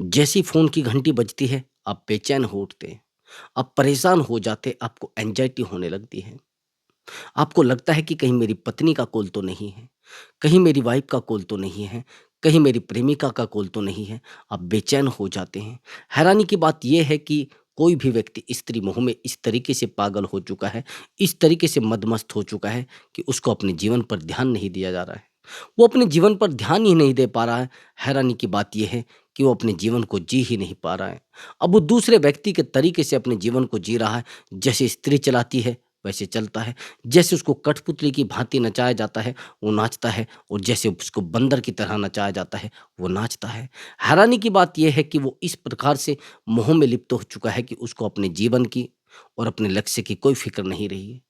जैसी फ़ोन की घंटी बजती है, आप बेचैन हो उठते हैं, आप परेशान हो जाते हैं, आपको एंग्ज़ायटी होने लगती है। आपको लगता है कि कहीं मेरी पत्नी का कॉल तो नहीं है, कहीं मेरी वाइफ़ का कॉल तो नहीं है, कहीं मेरी प्रेमिका का कॉल तो नहीं है, आप बेचैन हो जाते हैं। हैरानी की बात ये है कि कोई भी व्यक्ति स्त्री मोह में इस तरीके से पागल हो चुका है, इस तरीके से मदमस्त हो चुका है कि उसको अपने जीवन पर ध्यान नहीं दिया जा रहा है। वो अपने जीवन पर ध्यान ही नहीं दे पा रहा है। हैरानी की बात ये है कि वो अपने जीवन को जी ही नहीं पा रहा है। अब वो दूसरे व्यक्ति के तरीके से अपने जीवन को जी रहा है, जैसे स्त्री चलाती है वैसे चलता है, जैसे उसको कठपुतली की भांति नचाया जाता है, वो नाचता है और जैसे उसको बंदर की तरह नचाया जाता है, वो नाचता है। हैरानी की बात ये है कि वो इस प्रकार से मोह में लिप्त हो चुका है कि उसको अपने जीवन की और अपने लक्ष्य की कोई फ़िक्र नहीं रही है।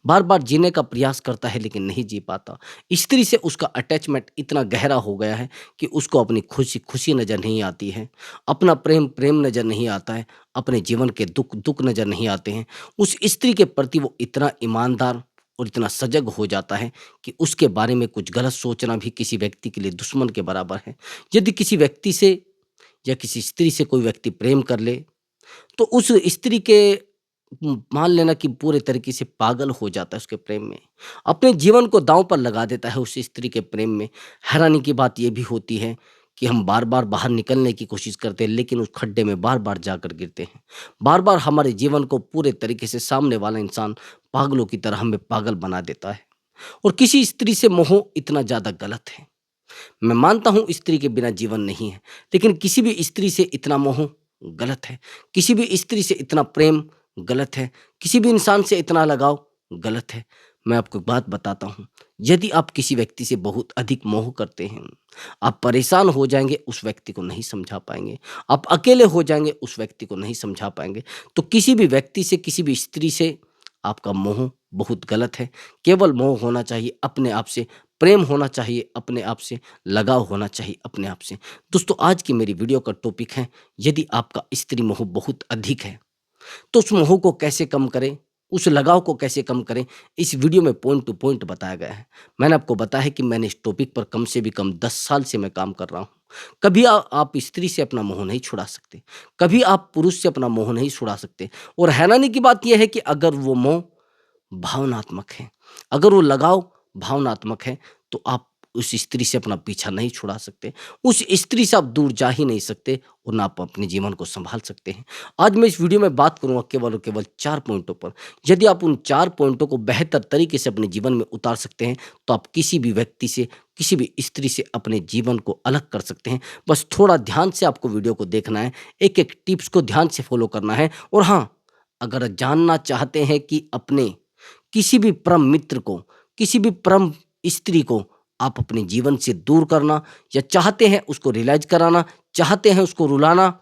बार-बार जीने का प्रयास करता है लेकिन नहीं जी पाता। स्त्री से उसका अटैचमेंट इतना गहरा हो गया है कि उसको अपनी खुशी, खुशी नज़र नहीं आती है, अपना प्रेम, प्रेम नज़र नहीं आता है, अपने जीवन के दुःख, दुःख नज़र नहीं आते हैं। उस स्त्री के प्रति वो इतना ईमानदार और इतना सजग हो जाता है कि उसके बारे में कुछ गलत सोचना भी किसी व्यक्ति के लिए दुश्मन के बराबर है। यदि किसी व्यक्ति से या किसी स्त्री से कोई व्यक्ति प्रेम कर ले, तो उस स्त्री के मान लेना कि पूरे तरीके से पागल हो जाता है उसके प्रेम में। अपने जीवन को दाँव पर लगा देता है उस स्त्री के प्रेम में। हैरानी की बात ये भी होती है कि हम बार-बार बाहर निकलने की कोशिश करते हैं लेकिन उस खड्डे में बार-बार जाकर गिरते हैं। बार-बार हमारे जीवन को पूरे तरीके से सामने वाला इंसान पागलों की तरह हमें पागल बना देता है। और किसी स्त्री से मोह इतना ज़्यादा गलत है। मैं मानता हूँ स्त्री के बिना जीवन नहीं है, लेकिन किसी भी स्त्री से इतना मोह गलत है, किसी भी स्त्री से इतना प्रेम गलत है, किसी भी इंसान से इतना लगाव गलत है। मैं आपको एक बात बताता हूँ, यदि आप किसी व्यक्ति से बहुत अधिक मोह करते हैं, आप परेशान हो जाएँगे, उस व्यक्ति को नहीं समझा पाएँगे। आप अकेले हो जाएँगे, उस व्यक्ति को नहीं समझा पाएँगे। तो किसी भी व्यक्ति से, किसी भी स्त्री से आपका मोह बहुत गलत है। केवल मोह होना चाहिए अपने आप से, प्रेम होना चाहिए अपने आप से, लगाव होना चाहिए अपने आप से। दोस्तों आज की मेरी वीडियो का टॉपिक है, यदि आपका स्त्री मोह बहुत अधिक है, तो उस मोह को कैसे कम करें, उस लगाव को कैसे कम करें, इस वीडियो में पॉइंट टू पॉइंट बताया गया है। मैंने आपको बताया है कि मैंने इस टॉपिक पर कम से भी कम 10 साल से मैं काम कर रहा हूँ। कभी आप स्त्री से अपना मोह नहीं छुड़ा सकते, कभी आप पुरुष से अपना मोह नहीं छुड़ा सकते और हैरानी की बात ये है कि अगर वो मोह भावनात्मक है, अगर वो लगाव भावनात्मक है, तो आप उस स्त्री से अपना पीछा नहीं छुड़ा सकते। उस स्त्री से आप दूर जा ही नहीं सकते और ना आप अपने जीवन को सँभाल सकते हैं। आज मैं इस वीडियो में बात करूँगा केवल और केवल 4 पॉइंटों पर। यदि आप उन 4 पॉइंटों को बेहतर तरीके से अपने जीवन में उतार सकते हैं, तो आप किसी भी व्यक्ति से, किसी भी स्त्री से अपने जीवन को अलग कर सकते हैं। बस थोड़ा ध्यान से आपको वीडियो को देखना है, एक-एक टिप्स को ध्यान से फ़ॉलो करना है और हाँ, अगर जानना चाहते हैं कि अपने किसी भी परम मित्र को, किसी भी परम स्त्री को आप अपने जीवन से दूर करना या चाहते हैं उसको रियलाइज़ कराना, चाहते हैं उसको रुलाना,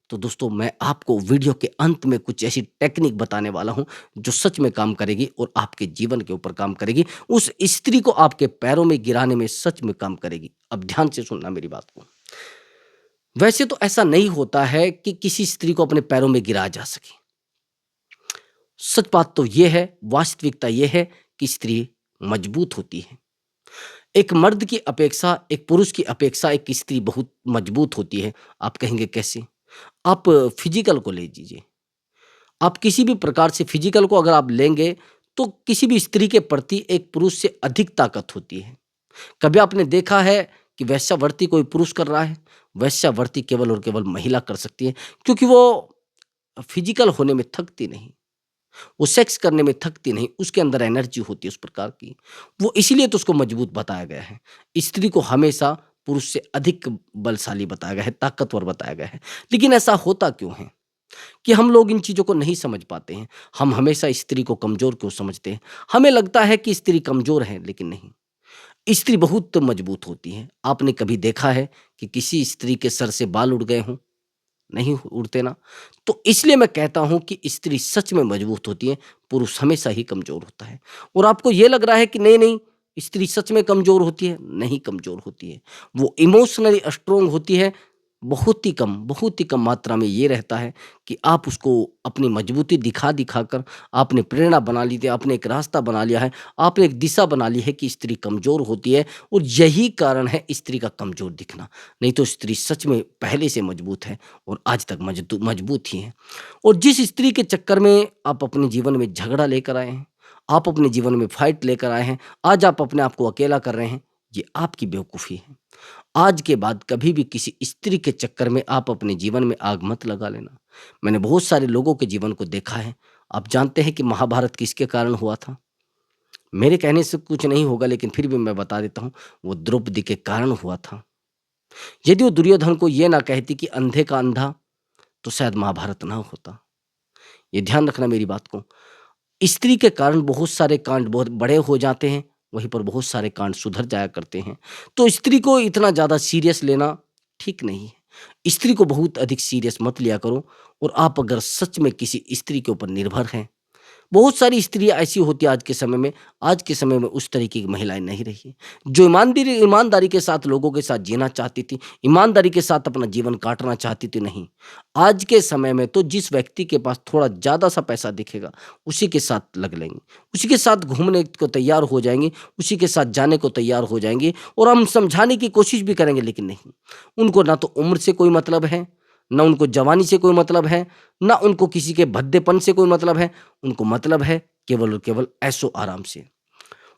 तो दोस्तों मैं आपको वीडियो के अंत में कुछ ऐसी टेक्निक बताने वाला हूँ, जो सच में काम करेगी और आपके जीवन के ऊपर काम करेगी। उस स्त्री को आपके पैरों में गिराने में सच में काम करेगी। अब ध्यान से सुनना मेरी बात को। वैसे तो ऐसा नहीं होता है कि किसी स्त्री को अपने पैरों में गिराया जा सके। सच बात तो ये है, वास्तविकता ये है कि स्त्री मजबूत होती है। एक मर्द की अपेक्षा, एक पुरुष की अपेक्षा एक स्त्री बहुत मजबूत होती है। आप कहेंगे कैसे? आप फिज़िकल को ले लीजिए। आप किसी भी प्रकार से फिज़िकल को अगर आप लेंगे, तो किसी भी स्त्री के प्रति एक पुरुष से अधिक ताकत होती है। कभी आपने देखा है कि वेश्यावृत्ति कोई पुरुष कर रहा है? वेश्यावृत्ति केवल और केवल महिला कर सकती है, क्योंकि वो फिज़िकल होने में थकती नहीं। वो सेक्स करने में थकती नहीं, उसके अंदर एनर्जी होती है उस प्रकार की। वो इसीलिए तो उसको मजबूत बताया गया है। स्त्री को हमेशा पुरुष से अधिक बलशाली बताया गया है, ताकतवर बताया गया है। लेकिन ऐसा होता क्यों है कि हम लोग इन चीज़ों को नहीं समझ पाते हैं? हम हमेशा स्त्री को कमज़ोर क्यों समझते हैं? हमें लगता है कि स्त्री कमज़ोर है, लेकिन नहीं। स्त्री बहुत मजबूत होती है। आपने कभी देखा है कि किसी स्त्री के सर से बाल उड़ गए हों? नहीं उड़ते ना। तो इसलिए मैं कहता हूँ कि स्त्री सच में मजबूत होती है, पुरुष हमेशा ही कमज़ोर होता है। और आपको ये लग रहा है कि नहीं-नहीं, स्त्री सच में कमज़ोर होती है, नहीं कमज़ोर होती है। वो इमोशनली स्ट्रॉन्ग होती है, बहुत ही कम मात्रा में ये रहता है कि आप उसको अपनी मजबूती दिखा कर आपने प्रेरणा बना ली थी, आपने एक रास्ता बना लिया है, आपने एक दिशा बना ली है कि स्त्री कमज़ोर होती है और यही कारण है स्त्री का कमज़ोर दिखना। नहीं तो स्त्री सच में पहले से मजबूत है और आज तक मजबूत ही है। और जिस स्त्री के चक्कर में आप अपने जीवन में झगड़ा लेकर आए हैं, आप अपने जीवन में फाइट लेकर आए हैं, आज आप अपने आप को अकेला कर रहे हैं, ये आपकी बेवकूफ़ी है। आज के बाद कभी भी किसी स्त्री के चक्कर में आप अपने जीवन में आग मत लगा लेना। मैंने बहुत सारे लोगों के जीवन को देखा है। आप जानते हैं कि महाभारत किसके कारण हुआ था? मेरे कहने से कुछ नहीं होगा लेकिन फिर भी मैं बता देता हूँ, वो द्रौपदी के कारण हुआ था। यदि वो दुर्योधन को ये ना कहती कि अंधे का अंधा, तो शायद महाभारत ना होता। ये ध्यान रखना मेरी बात को। स्त्री के कारण बहुत सारे कांड बहुत बड़े हो जाते हैं, वहीं पर बहुत सारे कांड सुधर जाया करते हैं। तो स्त्री को इतना ज़्यादा सीरियस लेना ठीक नहीं है। स्त्री को बहुत अधिक सीरियस मत लिया करो। और आप अगर सच में किसी स्त्री के ऊपर निर्भर हैं, बहुत सारी स्त्रियाँ ऐसी होती हैं आज के समय में उस तरीके की महिलाएँ नहीं रही हैं, जो ईमानदारी के साथ लोगों के साथ जीना चाहती थी, ईमानदारी के साथ अपना जीवन काटना चाहती थी, नहीं। आज के समय में तो जिस व्यक्ति के पास थोड़ा ज़्यादा सा पैसा दिखेगा, उसी के साथ लग लेंगे, उसी के साथ घूमने को तैयार हो जाएँगे, उसी के साथ जाने को तैयार हो जाएँगे और हम समझाने की कोशिश भी करेंगे लेकिन नहीं। उनको ना तो उम्र से कोई मतलब है, ना उनको जवानी से कोई मतलब है, ना उनको किसी के भद्देपन से कोई मतलब है, उनको मतलब है केवल और केवल ऐशो-आराम से।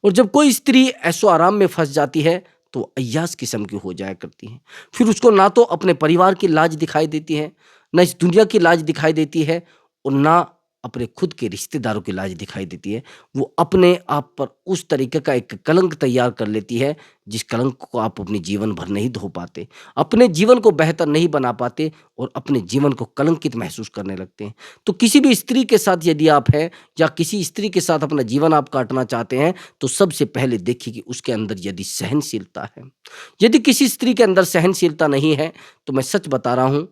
और जब कोई स्त्री ऐशो-आराम में फँस जाती है, तो अय्याश किस्म की हो जाया करती है। फिर उसको ना तो अपने परिवार की लाज दिखाई देती है, ना इस दुनिया की लाज दिखाई देती है और ना अपने खुद के रिश्तेदारों की लाज दिखाई देती है। वो अपने आप पर उस तरीके का एक कलंक तैयार कर लेती है, जिस कलंक को आप अपने जीवन भर नहीं धो पाते, अपने जीवन को बेहतर नहीं बना पाते और अपने जीवन को कलंकित महसूस करने लगते हैं। तो किसी भी स्त्री के साथ यदि आप हैं या किसी स्त्री के साथ अपना जीवन आप काटना चाहते हैं, तो सबसे पहले देखिए कि उसके अंदर यदि सहनशीलता है। यदि किसी स्त्री के अंदर सहनशीलता नहीं है, तो मैं सच बता रहा हूँ,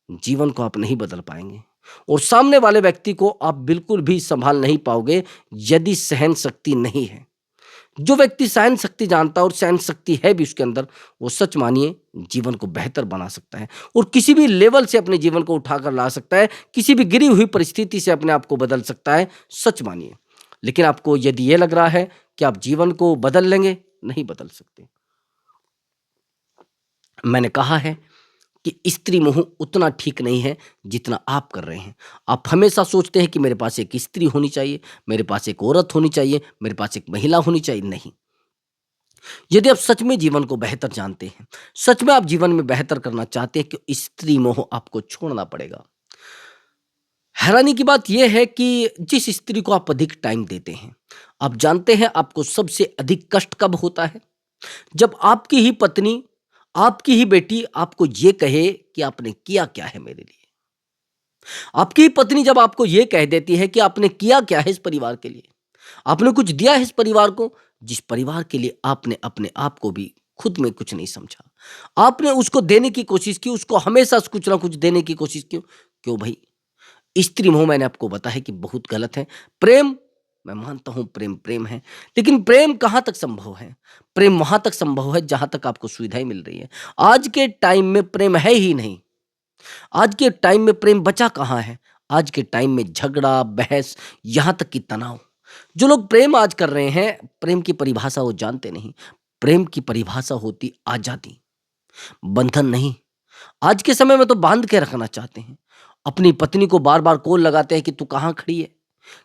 जीवन को आप नहीं बदल पाएँगे और सामने वाले व्यक्ति को आप बिल्कुल भी सँभाल नहीं पाओगे यदि सहन शक्ति नहीं है। जो व्यक्ति सहन शक्ति जानता है और सहन शक्ति है भी उसके अंदर, वो सच मानिए जीवन को बेहतर बना सकता है और किसी भी लेवल से अपने जीवन को उठाकर ला सकता है, किसी भी गिरी हुई परिस्थिति से अपने आप को बदल सकता है, सच मानिए। लेकिन आपको यदि ये लग रहा है कि आप जीवन को बदल लेंगे, नहीं बदल सकते। मैंने कहा है कि स्त्री मोह उतना ठीक नहीं है जितना आप कर रहे हैं। आप हमेशा सोचते हैं कि मेरे पास एक स्त्री होनी चाहिए, मेरे पास एक औरत होनी चाहिए, मेरे पास एक महिला होनी चाहिए, नहीं। यदि आप सच में जीवन को बेहतर जानते हैं, सच में आप जीवन में बेहतर करना चाहते हैं, कि स्त्री मोह आपको छोड़ना पड़ेगा। हैरानी की बात यह है कि जिस स्त्री को आप अधिक टाइम देते हैं, आप जानते हैं आपको सबसे अधिक कष्ट कब होता है? जब आपकी ही पत्नी, आपकी ही बेटी आपको ये कहे कि आपने किया क्या है मेरे लिए। आपकी ही पत्नी जब आपको ये कह देती है कि आपने किया क्या है इस परिवार के लिए, आपने कुछ दिया है इस परिवार को, जिस परिवार के लिए आपने अपने आप को भी खुद में कुछ नहीं समझा, आपने उसको देने की कोशिश की, उसको हमेशा कुछ ना कुछ देने की कोशिश क्यों क्यों भाई? स्त्री मोह मैंने आपको बताया है कि बहुत गलत है। प्रेम, मैं मानता हूं प्रेम प्रेम है, लेकिन प्रेम कहां तक संभव है? प्रेम वहां तक संभव है जहां तक आपको सुविधाएं मिल रही है। आज के टाइम में प्रेम है ही नहीं। आज के टाइम में प्रेम बचा कहाँ है? आज के टाइम में झगड़ा, बहस, यहाँ तक कि तनाव। जो लोग प्रेम आज कर रहे हैं, प्रेम की परिभाषा वो जानते नहीं। प्रेम की परिभाषा होती आज़ादी, बंधन नहीं। आज के समय में तो बांध के रखना चाहते हैं। अपनी पत्नी को बार-बार कॉल लगाते हैं कि तू कहाँ खड़ी है?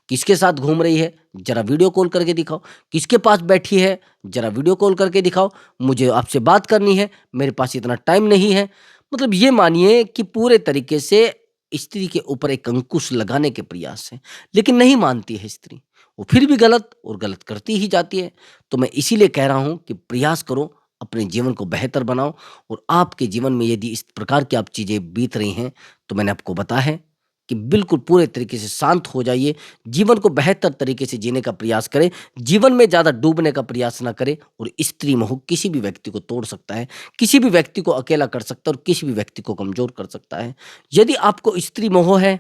किसके साथ घूम रही है? ज़रा वीडियो कॉल करके दिखाओ। किसके पास बैठी है? ज़रा वीडियो कॉल करके दिखाओ। मुझे आपसे बात करनी है, मेरे पास इतना टाइम नहीं है। मतलब ये मानिए कि पूरे तरीके से स्त्री के ऊपर एक अंकुश लगाने के प्रयास हैं, लेकिन नहीं मानती है स्त्री। वो फिर भी गलत और गलत करती ही जाती है। तो मैं इसीलिए कह रहा हूँ कि प्रयास करो, अपने जीवन को बेहतर बनाओ और आपके जीवन में यदि इस प्रकार की आप चीज़ें बीत रही हैं, तो मैंने आपको बताया है कि बिल्कुल पूरे तरीके से शांत हो जाइए, जीवन को बेहतर तरीके से जीने का प्रयास करें, जीवन में ज़्यादा डूबने का प्रयास ना करें। और स्त्री मोह किसी भी व्यक्ति को तोड़ सकता है, किसी भी व्यक्ति को अकेला कर सकता है और किसी भी व्यक्ति को कमज़ोर कर सकता है। यदि आपको स्त्री मोह है,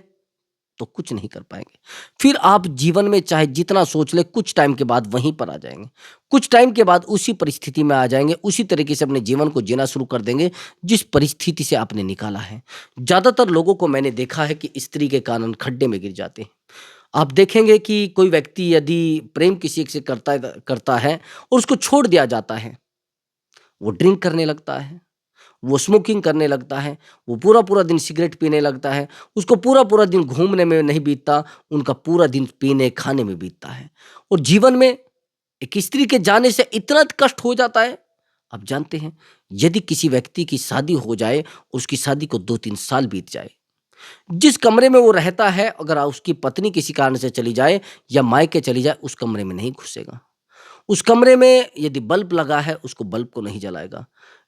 तो कुछ नहीं कर पाएँगे। फिर आप जीवन में चाहे जितना सोच लें, कुछ टाइम के बाद वहीं पर आ जाएँगे। कुछ टाइम के बाद उसी परिस्थिति में आ जाएँगे, उसी तरीके से अपने जीवन को जीना शुरू कर देंगे, जिस परिस्थिति से आपने निकाला है। ज़्यादातर लोगों को मैंने देखा है कि स्त्री के कारण खड्डे में गिर जाते हैं। आप देखेंगे कि कोई व्यक्ति यदि प्रेम किसी एक से करता है और उसको छोड़ दिया जाता है, वो ड्रिंक करने लगता है, वो स्मोकिंग करने लगता है, वो पूरा-पूरा दिन सिगरेट पीने लगता है, उसको पूरा-पूरा दिन घूमने में नहीं बीतता, उनका पूरा दिन पीने, खाने में बीतता है। और जीवन में एक स्त्री के जाने से इतना कष्ट हो जाता है, आप जानते हैं, यदि किसी व्यक्ति की शादी हो जाए, उसकी शादी को 2-3 साल बीत जाए, जिस कमरे में वो रहता है, अगर उसकी पत्नी किसी कारण से चली जाए या मायके चली जाए, उस कमरे में नहीं घुसेगा। उस कमरे में यदि बल्ब लगा है, उसको बल्ब को नहीं जलाएगा।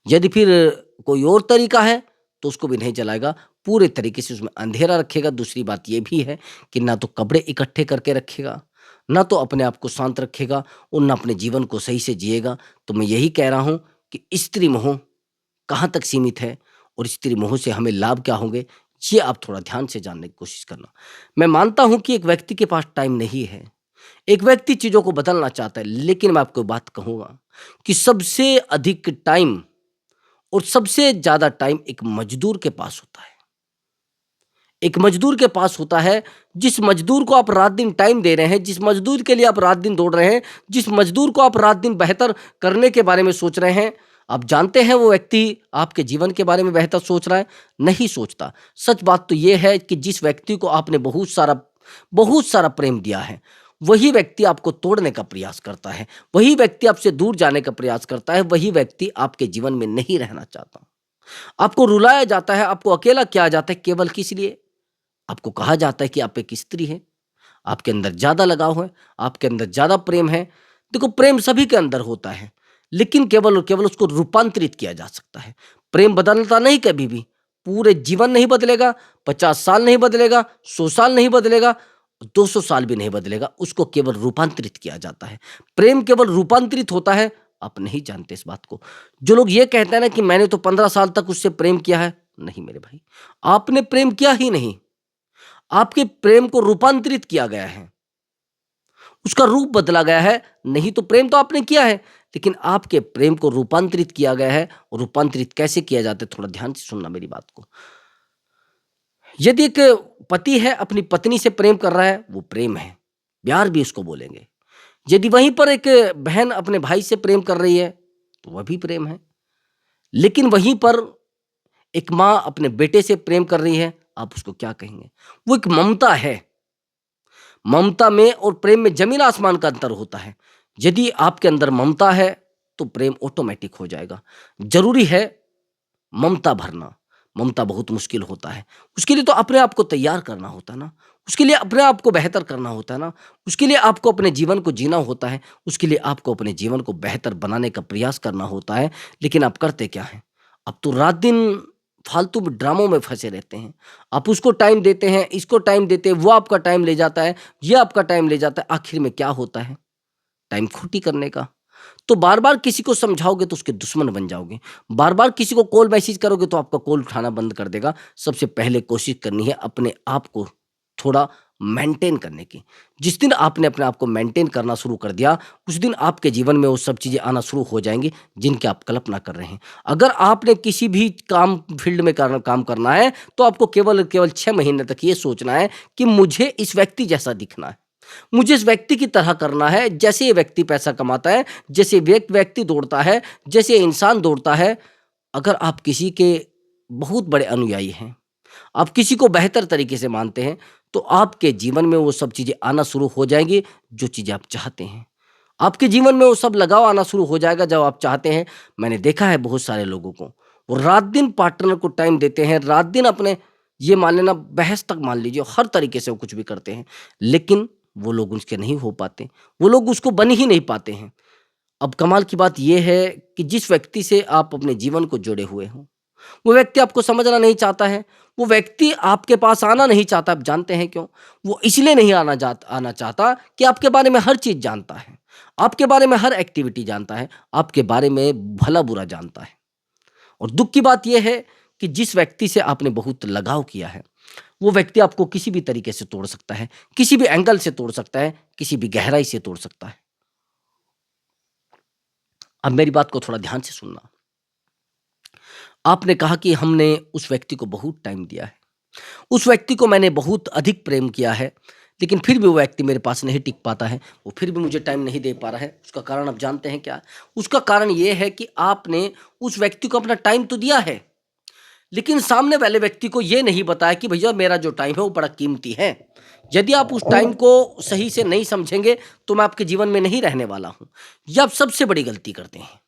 यदि फिर कोई और तरीका है, तो उसको भी नहीं जलाएगा। पूरे तरीके से उसमें अंधेरा रखेगा। दूसरी बात ये भी है कि ना तो कपड़े इकट्ठे करके रखेगा, ना तो अपने आप को शांत रखेगा और ना अपने जीवन को सही से जिएगा। तो मैं यही कह रहा हूँ कि स्त्री मोह कहाँ तक सीमित है और स्त्री मोह से हमें लाभ क्या होंगे, ये आप थोड़ा ध्यान से जानने की कोशिश करना। मैं मानता हूँ कि एक व्यक्ति के पास टाइम नहीं है, एक व्यक्ति चीज़ों को बदलना चाहता है, लेकिन मैं आपको बात कहूँगा कि सबसे अधिक टाइम और सबसे ज़्यादा टाइम एक मज़दूर के पास होता है। एक मज़दूर के पास होता है, जिस मज़दूर को आप रात-दिन टाइम दे रहे हैं, जिस मज़दूर के लिए आप रात-दिन दौड़ रहे हैं, जिस मज़दूर को आप रात-दिन बेहतर करने के बारे में सोच रहे हैं, आप जानते हैं वो व्यक्ति आपके जीवन के बारे में बेहतर सोच रहा है? नहीं सोचता। सच बात तो ये है कि जिस व्यक्ति को आपने बहुत सारा प्रेम दिया है, वही व्यक्ति आपको तोड़ने का प्रयास करता है, वही व्यक्ति आपसे दूर जाने का प्रयास करता है, वही व्यक्ति आपके जीवन में नहीं रहना चाहता। आपको रुलाया जाता है, आपको अकेला किया जाता है केवल किस लिए? आपको कहा जाता है कि आप एक स्त्री हैं, आपके अंदर ज़्यादा लगाव है, आपके अंदर ज़्यादा प्रेम है। देखो, प्रेम सभी के अंदर होता है, लेकिन केवल और केवल उसको रूपांतरित किया जा सकता है। प्रेम बदलता नहीं कभी भी, पूरे जीवन नहीं बदलेगा, 50 साल नहीं बदलेगा, 100 साल नहीं बदलेगा, 200 साल भी नहीं बदलेगा, उसको केवल रूपांतरित किया जाता है। प्रेम केवल रूपांतरित होता है, आप नहीं जानते इस बात को। जो लोग ये कहते हैं ना कि मैंने तो 15 साल तक उससे प्रेम किया है, नहीं मेरे भाई, आपने प्रेम किया ही नहीं। आपके प्रेम को रूपांतरित किया गया है, उसका रूप बदला गया है। नहीं तो प्रेम तो आपने किया है, लेकिन आपके प्रेम को रूपांतरित किया गया है। और रूपांतरित कैसे किया जाता है, थोड़ा ध्यान से सुनना मेरी बात को। यदि एक पति है, अपनी पत्नी से प्रेम कर रहा है, वो प्रेम है, प्यार भी उसको बोलेंगे। यदि वहीं पर एक बहन अपने भाई से प्रेम कर रही है, तो वह भी प्रेम है। लेकिन वहीं पर एक माँ अपने बेटे से प्रेम कर रही है, आप उसको क्या कहेंगे? वो एक ममता है। ममता में और प्रेम में ज़मीन आसमान का अंतर होता है। यदि आपके अंदर ममता है, तो प्रेम ऑटोमैटिक हो जाएगा। ज़रूरी है ममता भरना। ममता बहुत मुश्किल होता है। उसके लिए तो अपने आप को तैयार करना होता है ना, उसके लिए अपने आप को बेहतर करना होता है ना, उसके लिए आपको अपने जीवन को जीना होता है, उसके लिए आपको अपने जीवन को बेहतर बनाने का प्रयास करना होता है। लेकिन आप करते क्या हैं? आप तो रात-दिन फालतू में ड्रामों में फँसे रहते हैं। आप उसको टाइम देते हैं, इसको टाइम देते हैं, वो आपका टाइम ले जाता है, ये आपका टाइम ले जाता है। आखिर में क्या होता है? टाइम खोटी करने का। तो बार-बार किसी को समझाओगे तो उसके दुश्मन बन जाओगे। बार-बार किसी को कॉल मैसेज करोगे तो आपका कॉल उठाना बंद कर देगा। सबसे पहले कोशिश करनी है अपने आप को थोड़ा मेंटेन करने की। जिस दिन आपने अपने आप को मेंटेन करना शुरू कर दिया, उस दिन आपके जीवन में वो सब चीज़ें आना शुरू हो जाएँगी जिनकी आप कल्पना कर रहे हैं। अगर आपने किसी भी काम फील्ड में काम करना है, तो आपको केवल 6 महीने तक ये सोचना है कि मुझे इस व्यक्ति जैसा दिखना है। मुझे इस व्यक्ति की तरह करना है, जैसे ये व्यक्ति पैसा कमाता है, जैसे व्यक्ति दौड़ता है, जैसे ये इंसान दौड़ता है। अगर आप किसी के बहुत बड़े अनुयायी हैं, आप किसी को बेहतर तरीके से मानते हैं, तो आपके जीवन में वो सब चीज़ें आना शुरू हो जाएँगी, जो चीज़ें आप चाहते हैं। आपके जीवन में वो सब लगाव आना शुरू हो जाएगा, जो आप चाहते हैं। मैंने देखा है बहुत सारे लोगों को, वो रात-दिन पार्टनर को टाइम देते हैं, रात-दिन अपने ये मान लेना बहस तक मान लीजिए, हर तरीके से वो कुछ भी करते हैं, लेकिन वो लोग उसके नहीं हो पाते, वो लोग उसको बन ही नहीं पाते हैं। अब कमाल की बात ये है कि जिस व्यक्ति से आप अपने जीवन को जोड़े हुए हो, वो व्यक्ति आपको समझना नहीं चाहता है, वो व्यक्ति आपके पास आना नहीं चाहता। आप जानते हैं क्यों? वो इसलिए नहीं आना चाहता कि आपके बारे में हर चीज़ जानता है, आपके बारे में हर एक्टिविटी जानता है, आपके बारे में भला-बुरा जानता है। और दुःख की बात ये है कि जिस व्यक्ति से आपने बहुत लगाव किया है, वो व्यक्ति आपको किसी भी तरीके से तोड़ सकता है, किसी भी एंगल से तोड़ सकता है, किसी भी गहराई से तोड़ सकता है। अब मेरी बात को थोड़ा ध्यान से सुनना। आपने कहा कि हमने उस व्यक्ति को बहुत टाइम दिया है, उस व्यक्ति को मैंने बहुत अधिक प्रेम किया है, लेकिन फिर भी वो व्यक्ति मेरे पास नहीं टिक पाता है, वो फिर भी मुझे टाइम नहीं दे पा रहा है। उसका कारण आप जानते हैं क्या? उसका कारण ये है कि आपने उस व्यक्ति को अपना टाइम तो दिया है, लेकिन सामने वाले व्यक्ति को ये नहीं बताया कि भैया मेरा जो टाइम है वो बड़ा कीमती है। यदि आप उस टाइम को सही से नहीं समझेंगे, तो मैं आपके जीवन में नहीं रहने वाला हूँ। ये आप सबसे बड़ी गलती करते हैं।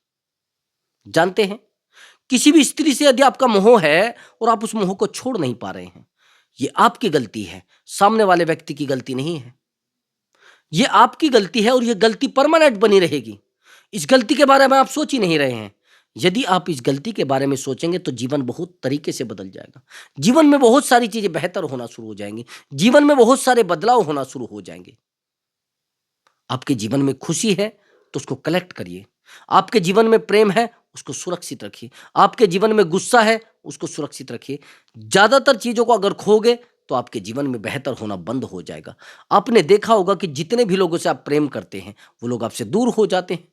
जानते हैं? किसी भी स्त्री से यदि आपका मोह है और आप उस मोह को छोड़ नहीं पा रहे हैं, ये आपकी गलती है, सामने वाले व्यक्ति की गलती नहीं है। ये आपकी गलती है और ये गलती परमानेंट बनी रहेगी। इस गलती के बारे में आप सोच ही नहीं रहे हैं। यदि आप इस गलती के बारे में सोचेंगे तो जीवन बहुत तरीके से बदल जाएगा। जीवन में बहुत सारी चीजें बेहतर होना शुरू हो जाएंगी। जीवन में बहुत सारे बदलाव होना शुरू हो जाएंगे। आपके जीवन में खुशी है तो उसको कलेक्ट करिए। आपके जीवन में प्रेम है, उसको सुरक्षित रखिए। आपके जीवन में गुस्सा है, उसको सुरक्षित रखिए। ज्यादातर चीजों को अगर खोगे तो आपके जीवन में बेहतर होना बंद हो जाएगा। आपने देखा होगा कि जितने भी लोगों से आप प्रेम करते हैं वो लोग आपसे दूर हो जाते हैं।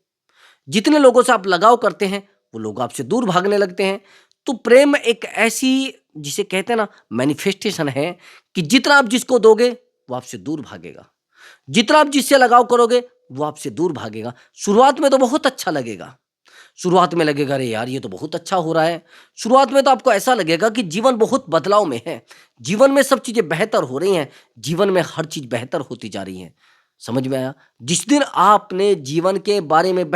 जितने लोगों से आप लगाव करते हैं वो लोग आपसे दूर भागने लगते हैं। तो प्रेम एक ऐसी, जिसे कहते हैं ना, मैनिफेस्टेशन है कि जितना आप जिसको दोगे वो आपसे दूर भागेगा। जितना आप जिससे लगाव करोगे वो आपसे दूर भागेगा। शुरुआत में तो बहुत अच्छा लगेगा। शुरुआत में लगेगा अरे यार ये तो बहुत अच्छा हो रहा है। शुरुआत में तो आपको ऐसा लगेगा कि जीवन बहुत बदलाव में है, जीवन में सब चीजें बेहतर हो रही हैं, जीवन में हर चीज बेहतर होती जा रही है। समझ में आया? जिस दिन आपने जीवन के बारे में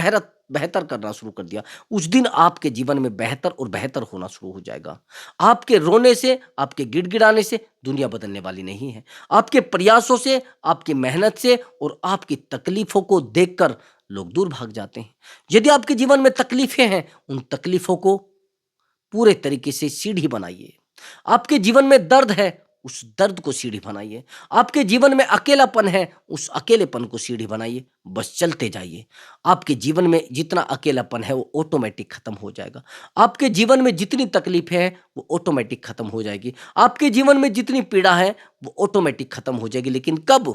बेहतर करना शुरू कर दिया, उस दिन आपके जीवन में बेहतर और बेहतर होना शुरू हो जाएगा। आपके रोने से, आपके गिड़गिड़ाने से दुनिया बदलने वाली नहीं है। आपके प्रयासों से, आपकी मेहनत से और आपकी तकलीफों को देखकर लोग दूर भाग जाते हैं। यदि आपके जीवन में तकलीफें हैं, उन तकलीफों को पूरे तरीके से सीढ़ी बनाइए। आपके जीवन में दर्द है, उस दर्द को सीढ़ी बनाइए। आपके जीवन में अकेलापन है, उस अकेलेपन को सीढ़ी बनाइए। बस चलते जाइए। आपके जीवन में जितना अकेलापन है वो ऑटोमेटिक खत्म हो जाएगा। आपके जीवन में जितनी तकलीफें हैं वो ऑटोमेटिक खत्म हो जाएगी। आपके जीवन में जितनी पीड़ा है वो ऑटोमेटिक खत्म हो जाएगी। लेकिन कब?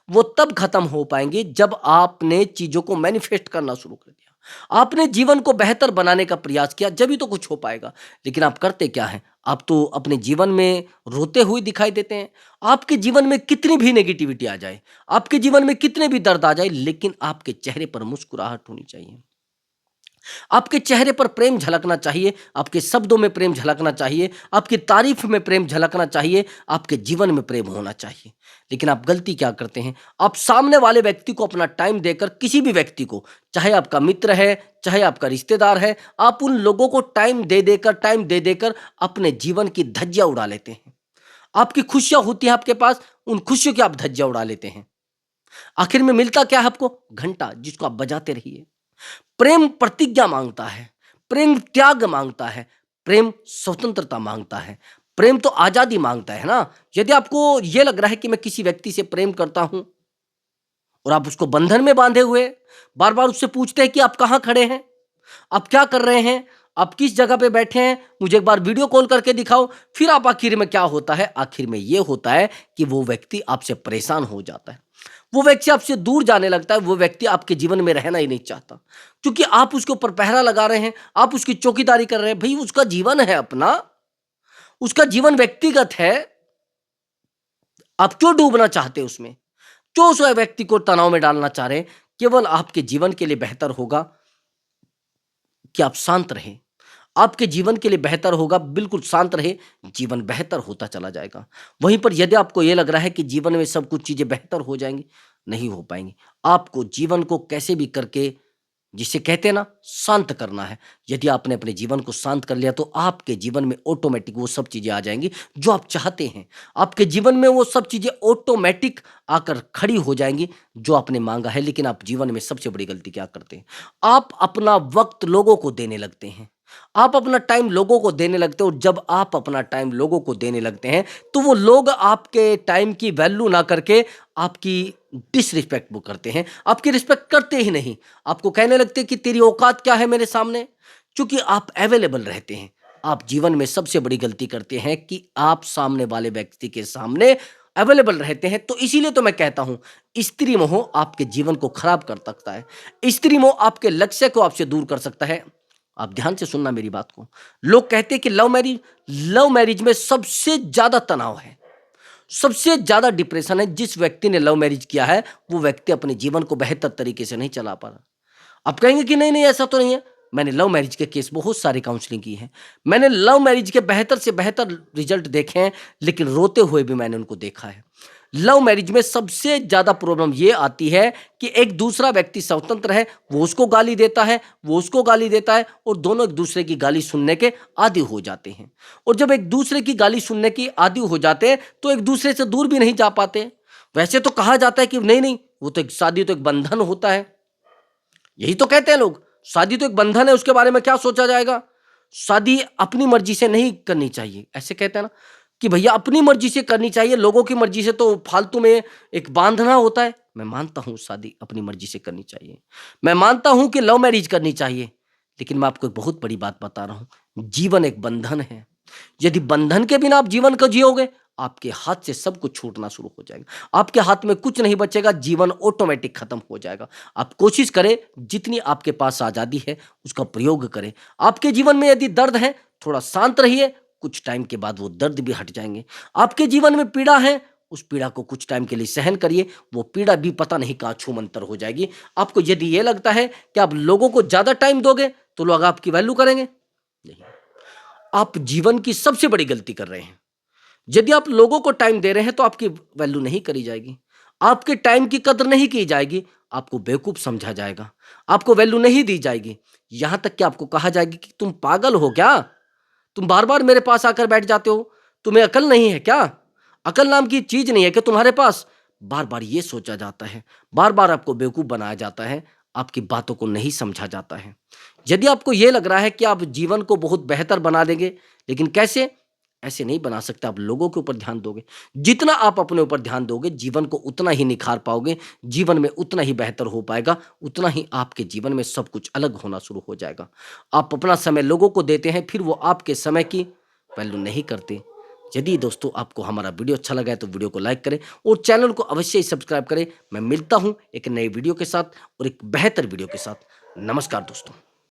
वो तब खत्म हो पाएंगे जब आपने चीजों को मैनिफेस्ट करना शुरू कर दिया। आपने जीवन को बेहतर बनाने का प्रयास किया, जब ही तो कुछ हो पाएगा। लेकिन आप करते क्या हैं? आप तो अपने जीवन में रोते हुए दिखाई देते हैं। आपके जीवन में कितनी भी नेगेटिविटी आ जाए, आपके जीवन में कितने भी दर्द आ जाए, लेकिन आपके चेहरे पर मुस्कुराहट होनी चाहिए। आपके चेहरे पर प्रेम झलकना चाहिए, आपके शब्दों में प्रेम झलकना चाहिए, आपकी तारीफ में प्रेम झलकना चाहिए, आपके जीवन में प्रेम होना चाहिए। लेकिन आप गलती क्या करते हैं? आप सामने वाले व्यक्ति को अपना टाइम देकर, किसी भी व्यक्ति को, चाहे आपका मित्र है, चाहे आपका रिश्तेदार है, आप उन लोगों को टाइम दे देकर अपने जीवन की धज्जियां उड़ा लेते हैं। आपकी खुशियां होती हैं आपके पास, उन खुशियों की आप धज्जियां उड़ा लेते हैं। आखिर में मिलता क्या है आपको? घंटा, जिसको आप बजाते रहिए। प्रेम प्रतिज्ञा मांगता है, प्रेम त्याग मांगता है, प्रेम स्वतंत्रता मांगता है, प्रेम तो आजादी मांगता है ना। यदि आपको यह लग रहा है कि मैं किसी व्यक्ति से प्रेम करता हूं और आप उसको बंधन में बांधे हुए बार बार उससे पूछते हैं कि आप कहां खड़े हैं, आप क्या कर रहे हैं, आप किस जगह पे बैठे हैं, मुझे एक बार वीडियो कॉल करके दिखाओ, फिर आप आखिर में क्या होता है? आखिर में यह होता है कि वो व्यक्ति आपसे परेशान हो जाता है, वो व्यक्ति आपसे दूर जाने लगता है, वो व्यक्ति आपके जीवन में रहना ही नहीं चाहता, क्योंकि आप उसके ऊपर पहरा लगा रहे हैं, आप उसकी चौकीदारी कर रहे हैं। भाई उसका जीवन है अपना, उसका जीवन व्यक्तिगत है। आप क्यों डूबना चाहते हैं उसमें? क्यों उस व्यक्ति को तनाव में डालना चाह रहे हैं? केवल आपके जीवन के लिए बेहतर होगा कि आप शांत रहें। आपके जीवन के लिए बेहतर होगा, बिल्कुल शांत रहे, जीवन बेहतर होता चला जाएगा। वहीं पर यदि आपको यह लग रहा है कि जीवन में सब कुछ चीजें बेहतर हो जाएंगी, नहीं हो पाएंगी। आपको जीवन को कैसे भी करके, जिसे कहते हैं ना, शांत करना है। यदि आपने अपने जीवन को शांत कर लिया तो आपके जीवन में ऑटोमेटिक वो सब चीजें आ जाएंगी जो आप चाहते हैं। आपके जीवन में वो सब चीजें ऑटोमेटिक आकर खड़ी हो जाएंगी जो आपने मांगा है। लेकिन आप जीवन में सबसे बड़ी गलती क्या करते हैं? आप अपना वक्त लोगों को देने लगते हैं, आप अपना टाइम लोगों को देने लगते हो। जब आप अपना टाइम लोगों को देने लगते हैं तो वो लोग आपके टाइम की वैल्यू ना करके आपकी डिसरिस्पेक्ट वो करते हैं, आपकी रिस्पेक्ट करते ही नहीं। आपको कहने लगते हैं कि तेरी औकात क्या है मेरे सामने, क्योंकि आप अवेलेबल रहते हैं। आप जीवन में सबसे बड़ी गलती करते हैं कि आप सामने वाले व्यक्ति के सामने अवेलेबल रहते हैं। तो इसीलिए तो मैं कहता हूं, स्त्री मोह आपके जीवन को खराब कर सकता है। स्त्री मोह आपके लक्ष्य को आपसे दूर कर सकता है। आप ध्यान से सुनना मेरी बात को। लोग कहते हैं कि लव मैरिज में सबसे ज्यादा तनाव है, सबसे ज्यादा डिप्रेशन है। जिस व्यक्ति ने लव मैरिज किया है वो व्यक्ति अपने जीवन को बेहतर तरीके से नहीं चला पा रहा। आप कहेंगे कि नहीं नहीं ऐसा तो नहीं है। मैंने लव मैरिज के केस बहुत सारी काउंसलिंग की है। मैंने लव मैरिज के बेहतर से बेहतर रिजल्ट देखे हैं, लेकिन रोते हुए भी मैंने उनको देखा है। लव मैरिज में सबसे ज्यादा प्रॉब्लम ये आती है कि एक दूसरा व्यक्ति स्वतंत्र है, वो उसको गाली देता है, वो उसको गाली देता है, और दोनों एक दूसरे की गाली सुनने के आदी हो जाते हैं। और जब एक दूसरे की गाली सुनने की आदी हो जाते हैं तो एक दूसरे से दूर भी नहीं जा पाते। वैसे तो कहा जाता है कि नहीं नहीं, वो तो एक शादी तो एक बंधन होता है। यही तो कहते हैं लोग, शादी तो एक बंधन है, उसके बारे में क्या सोचा जाएगा। शादी अपनी मर्जी से नहीं करनी चाहिए, ऐसे कहते हैं ना कि भैया अपनी मर्जी से करनी चाहिए, लोगों की मर्जी से तो फालतू में एक बांधना होता है। मैं मानता हूं शादी अपनी मर्जी से करनी चाहिए, मैं मानता हूं कि लव मैरिज करनी चाहिए, लेकिन मैं आपको एक बहुत बड़ी बात बता रहा हूं, जीवन एक बंधन है। यदि बंधन के बिना आप जीवन को जियोगे, आपके हाथ से सब कुछ छूटना शुरू हो जाएगा, आपके हाथ में कुछ नहीं बचेगा, जीवन ऑटोमेटिक खत्म हो जाएगा। आप कोशिश करें, जितनी आपके पास आजादी है उसका प्रयोग करें। आपके जीवन में यदि दर्द है, थोड़ा शांत रहिए, कुछ टाइम के बाद वो दर्द भी हट जाएंगे। आपके जीवन में पीड़ा है, उस पीड़ा को कुछ टाइम के लिए सहन करिए, वो पीड़ा भी पता नहीं कहाँ छूमंतर हो जाएगी। आपको यदि ये लगता है कि आप लोगों को ज्यादा टाइम दोगे तो लोग आपकी वैल्यू करेंगे, नहीं, आप जीवन की सबसे बड़ी गलती कर रहे हैं। यदि आप लोगों को टाइम दे रहे हैं तो आपकी वैल्यू नहीं करी जाएगी, आपके टाइम की कदर नहीं की जाएगी, आपको बेवकूफ समझा जाएगा, आपको वैल्यू नहीं दी जाएगी। यहां तक कि आपको कहा जाएगी कि तुम पागल हो क्या, तुम बार बार मेरे पास आकर बैठ जाते हो, तुम्हें अकल नहीं है क्या, अकल नाम की चीज नहीं है कि तुम्हारे पास। बार बार ये सोचा जाता है, बार बार आपको बेवकूफ बनाया जाता है, आपकी बातों को नहीं समझा जाता है। यदि आपको यह लग रहा है कि आप जीवन को बहुत बेहतर बना देंगे, लेकिन कैसे, ऐसे नहीं बना सकते। आप लोगों के ऊपर ध्यान दोगे, जितना आप अपने ऊपर ध्यान दोगे जीवन को उतना ही निखार पाओगे, जीवन में उतना ही बेहतर हो पाएगा, उतना ही आपके जीवन में सब कुछ अलग होना शुरू हो जाएगा। आप अपना समय लोगों को देते हैं, फिर वो आपके समय की वैल्यू नहीं करते। यदि दोस्तों आपको हमारा वीडियो अच्छा लगा है तो वीडियो को लाइक करें और चैनल को अवश्य ही सब्सक्राइब करें। मैं मिलता हूं एक नए वीडियो के साथ और एक बेहतर वीडियो के साथ। नमस्कार दोस्तों।